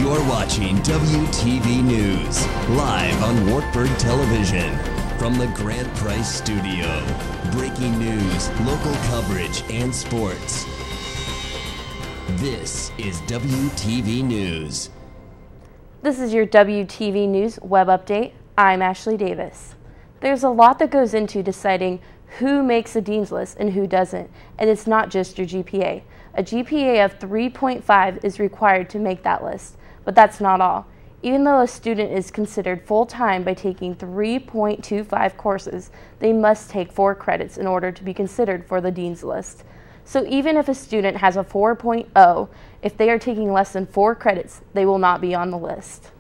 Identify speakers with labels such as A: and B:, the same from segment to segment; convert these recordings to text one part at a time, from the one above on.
A: You're watching WTV News, live on Wartburg Television. From the Grant Price Studio, breaking news, local coverage, and sports. This is WTV News.
B: This is your WTV News web update. I'm Ashley Davis. There's a lot that goes into deciding who makes a Dean's List and who doesn't, and it's not just your GPA. A GPA of 3.5 is required to make that list, but that's not all. Even though a student is considered full-time by taking 3.25 courses, they must take 4 credits in order to be considered for the Dean's List. So even if a student has a 4.0, if they are taking less than 4 credits, they will not be on the list.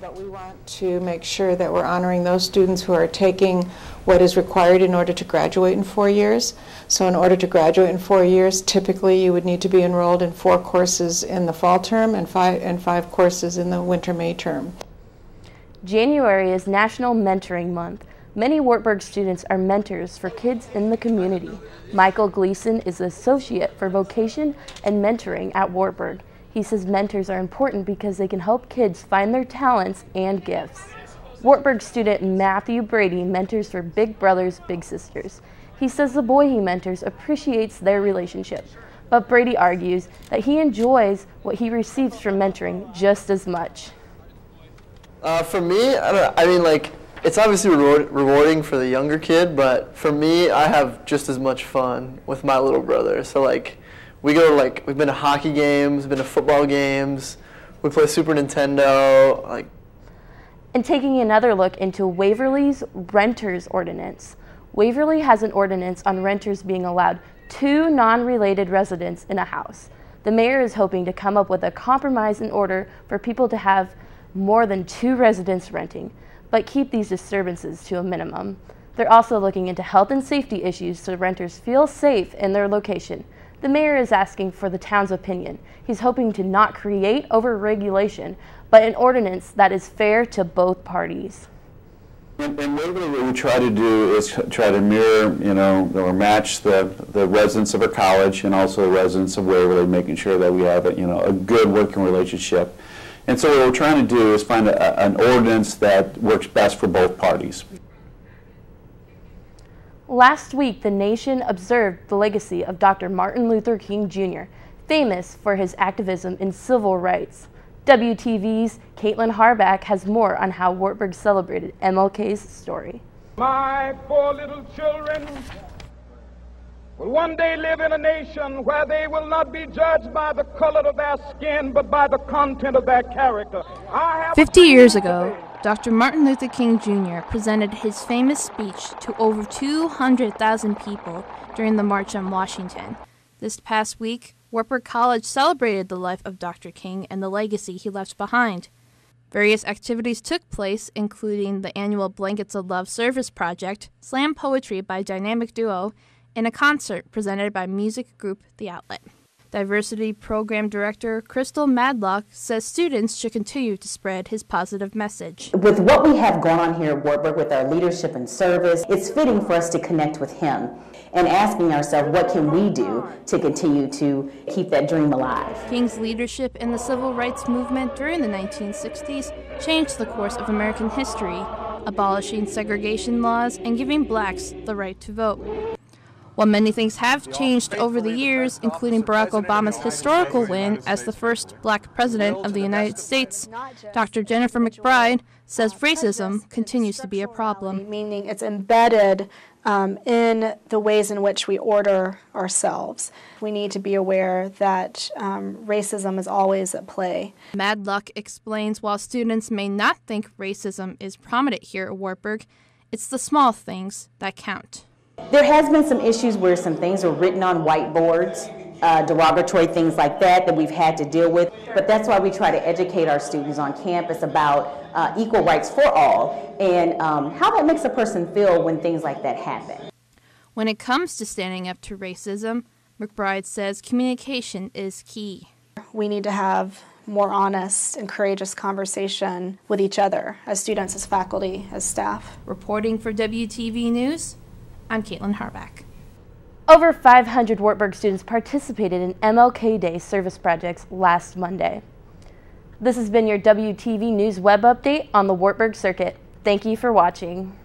C: But we want to make sure that we're honoring those students who are taking what is required in order to graduate in 4 years. So in order to graduate in 4 years, typically you would need to be enrolled in 4 courses in the fall term and five courses in the winter-May term.
B: January is National Mentoring Month. Many Wartburg students are mentors for kids in the community. Michael Gleason is Associate for Vocation and Mentoring at Wartburg. He says mentors are important because they can help kids find their talents and gifts. Wartburg student Matthew Brady mentors for Big Brothers Big Sisters. He says the boy he mentors appreciates their relationship, but Brady argues that he enjoys what he receives from mentoring just as much.
D: For me, I mean, it's obviously rewarding for the younger kid, but for me, I have just as much fun with my little brother. So we go to we've been to hockey games, been to football games, we play Super Nintendo.
B: And taking another look into Waverly's Renters Ordinance. Waverly has an ordinance on renters being allowed 2 non-related residents in a house. The mayor is hoping to come up with a compromise in order for people to have more than 2 residents renting, but keep these disturbances to a minimum. They're also looking into health and safety issues so renters feel safe in their location. The mayor is asking for the town's opinion. He's hoping to not create over-regulation, but an ordinance that is fair to both parties.
E: In Waverly, what we try to do is try to mirror, or match the residents of our college and also the residents of Waverly, making sure that we have a good working relationship. And so what we're trying to do is find an ordinance that works best for both parties.
B: Last week, the nation observed the legacy of Dr. Martin Luther King Jr., famous for his activism in civil rights. WTV's Caitlin Harback has more on how Wartburg celebrated MLK's story.
F: My 4 little children will one day live in a nation where they will not be judged by the color of their skin, but by the content of their character.
G: 50 years ago, Dr. Martin Luther King Jr. presented his famous speech to over 200,000 people during the March on Washington. This past week, Wartburg College celebrated the life of Dr. King and the legacy he left behind. Various activities took place, including the annual Blankets of Love service project, slam poetry by dynamic duo, and a concert presented by music group The Outlet. Diversity Program Director Crystal Madlock says students should continue to spread his positive message.
H: With what we have going on here at Wartburg with our leadership and service, it's fitting for us to connect with him and asking ourselves, what can we do to continue to keep that dream alive?
G: King's leadership in the civil rights movement during the 1960s changed the course of American history, abolishing segregation laws and giving blacks the right to vote. While many things have changed over the years, including Barack Obama's historical win as the first black president of the United States, Dr. Jennifer McBride says racism continues to be a problem.
I: Meaning it's embedded in the ways in which we order ourselves. We need to be aware that racism is always at play.
G: Madlock explains while students may not think racism is prominent here at Wartburg, it's the small things that count.
H: There has been some issues where some things are written on whiteboards, derogatory things like that we've had to deal with. But that's why we try to educate our students on campus about equal rights for all and how that makes a person feel when things like that happen.
G: When it comes to standing up to racism, McBride says communication is key.
I: We need to have more honest and courageous conversation with each other, as students, as faculty, as staff.
G: Reporting for WTV News, I'm Caitlin Harback.
B: Over 500 Wartburg students participated in MLK Day service projects last Monday. This has been your WTV News Web Update on the Wartburg Circuit. Thank you for watching.